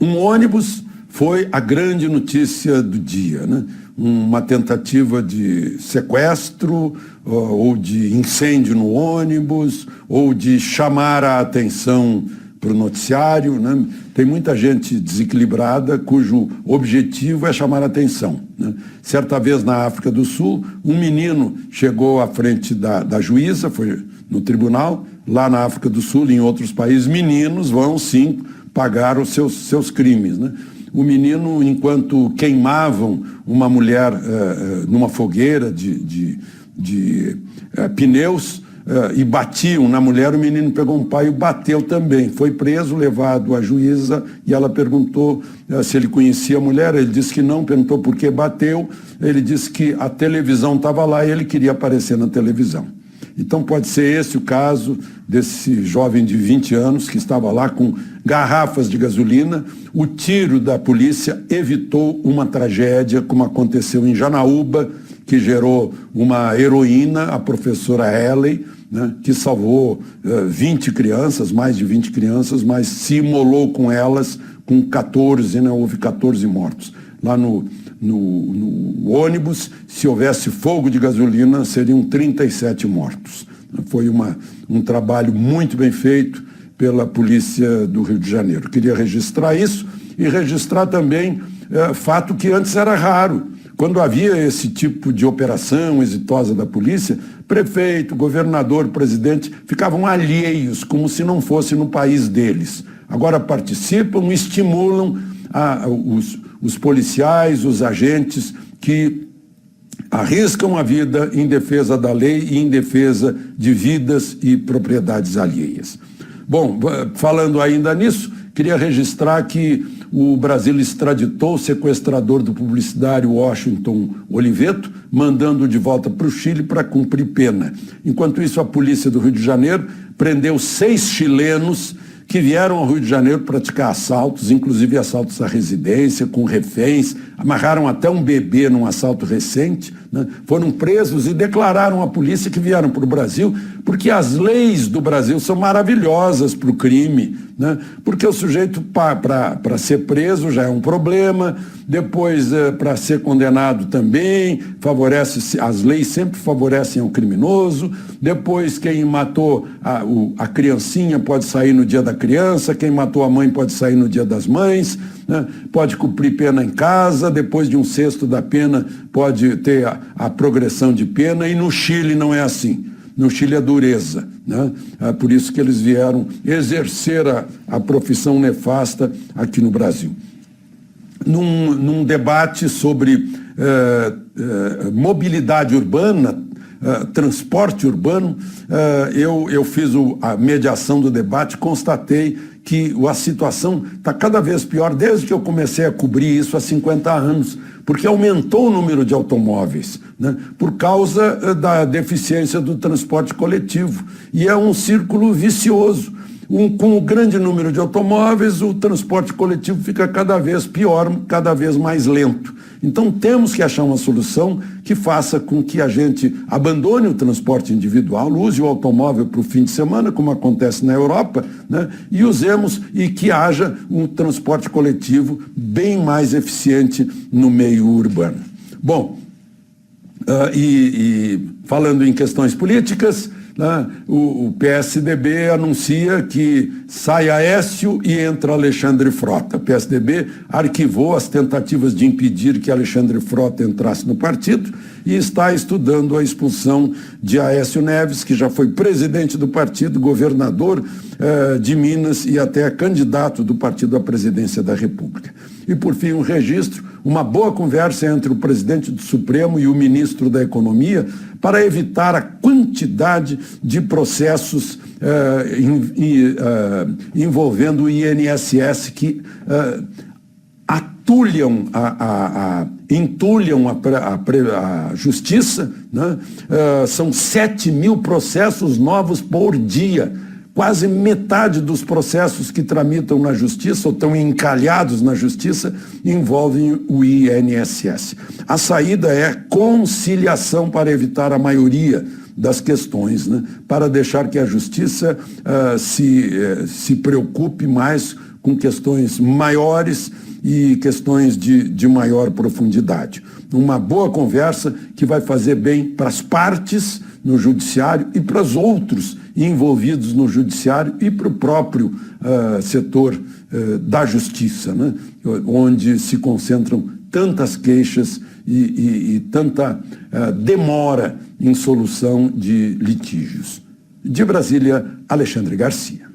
Um ônibus foi a grande notícia do dia, né? Uma tentativa de sequestro, ou de incêndio no ônibus, ou de chamar a atenção para o noticiário, né? Tem muita gente desequilibrada cujo objetivo é chamar a atenção, né? Certa vez na África do Sul, um menino chegou à frente da juíza, foi no tribunal, lá na África do Sul e em outros países, meninos vão sim pagar os seus crimes, né? O menino, enquanto queimavam uma mulher numa fogueira de pneus e batiam na mulher, o menino pegou um pai e bateu também. Foi preso, levado à juíza e ela perguntou se ele conhecia a mulher. Ele disse que não, perguntou por que bateu. Ele disse que a televisão estava lá e ele queria aparecer na televisão. Então pode ser esse o caso desse jovem de 20 anos que estava lá com garrafas de gasolina. O tiro da polícia evitou uma tragédia como aconteceu em Janaúba, que gerou uma heroína, a professora Helen, né, que salvou 20 crianças, mais de 20 crianças, mas se imolou com elas com 14, né, houve 14 mortos. Lá no ônibus, se houvesse fogo de gasolina, seriam 37 mortos. Foi um trabalho muito bem feito pela polícia do Rio de Janeiro. Queria registrar isso e registrar também fato que antes era raro. Quando havia esse tipo de operação exitosa da polícia, prefeito, governador, presidente ficavam alheios, como se não fosse no país deles. Agora participam, estimulam os policiais, os agentes que arriscam a vida em defesa da lei e em defesa de vidas e propriedades alheias. Bom, falando ainda nisso, queria registrar que o Brasil extraditou o sequestrador do publicitário Washington Oliveto, mandando de volta para o Chile para cumprir pena. Enquanto isso, a polícia do Rio de Janeiro prendeu 6 chilenos que vieram ao Rio de Janeiro praticar assaltos, inclusive assaltos à residência, com reféns, amarraram até um bebê num assalto recente, né? Foram presos e declararam à polícia que vieram para o Brasil, porque as leis do Brasil são maravilhosas para o crime, né? Porque o sujeito, para ser preso já é um problema, depois para ser condenado também, as leis sempre favorecem o criminoso, depois quem matou a criancinha pode sair no dia da criança, quem matou a mãe pode sair no dia das mães, né? Pode cumprir pena em casa, depois de um sexto da pena pode ter a progressão de pena, e no Chile não é assim. No Chile é dureza, né? Por isso que eles vieram exercer a profissão nefasta aqui no Brasil. Num debate sobre mobilidade urbana, transporte urbano, eu fiz a mediação do debate, constatei que a situação está cada vez pior desde que eu comecei a cobrir isso há 50 anos, porque aumentou o número de automóveis, né, por causa da deficiência do transporte coletivo. E é um círculo vicioso. Com o grande número de automóveis, o transporte coletivo fica cada vez pior, cada vez mais lento. Então temos que achar uma solução que faça com que a gente abandone o transporte individual, use o automóvel para o fim de semana, como acontece na Europa, né, e que haja um transporte coletivo bem mais eficiente no meio urbano. Bom, falando em questões políticas, né, o PSDB anuncia que sai Aécio e entra Alexandre Frota. O PSDB arquivou as tentativas de impedir que Alexandre Frota entrasse no partido e está estudando a expulsão de Aécio Neves, que já foi presidente do partido, governador de Minas e até candidato do partido à presidência da República. E, por fim, um registro, uma boa conversa entre o presidente do Supremo e o ministro da Economia para evitar a quantidade de processos envolvendo o INSS que entulham a justiça, né? São 7.000 processos novos por dia. Quase metade dos processos que tramitam na justiça ou estão encalhados na justiça envolvem o INSS. A saída é conciliação para evitar a maioria das questões, né? Para deixar que a justiça se preocupe mais com questões maiores e questões de maior profundidade. Uma boa conversa que vai fazer bem para as partes no judiciário e para os outros envolvidos no judiciário e para o próprio setor da justiça, né? Onde se concentram tantas queixas e tanta demora em solução de litígios. De Brasília, Alexandre Garcia.